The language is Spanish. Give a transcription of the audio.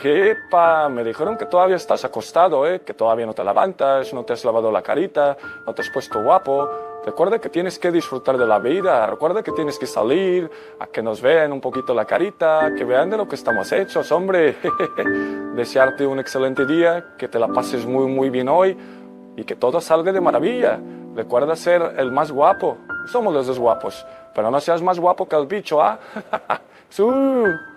Epa, me dijeron que todavía estás acostado, que todavía no te levantas, no te has lavado la carita, no te has puesto guapo. Recuerda que tienes que disfrutar de la vida, recuerda que tienes que salir, a que nos vean un poquito la carita, que vean de lo que estamos hechos, hombre. Desearte un excelente día, que te la pases muy, muy bien hoy y que todo salga de maravilla. Recuerda ser el más guapo. Somos los dos guapos, pero no seas más guapo que el bicho, ¿ah? ¡Su!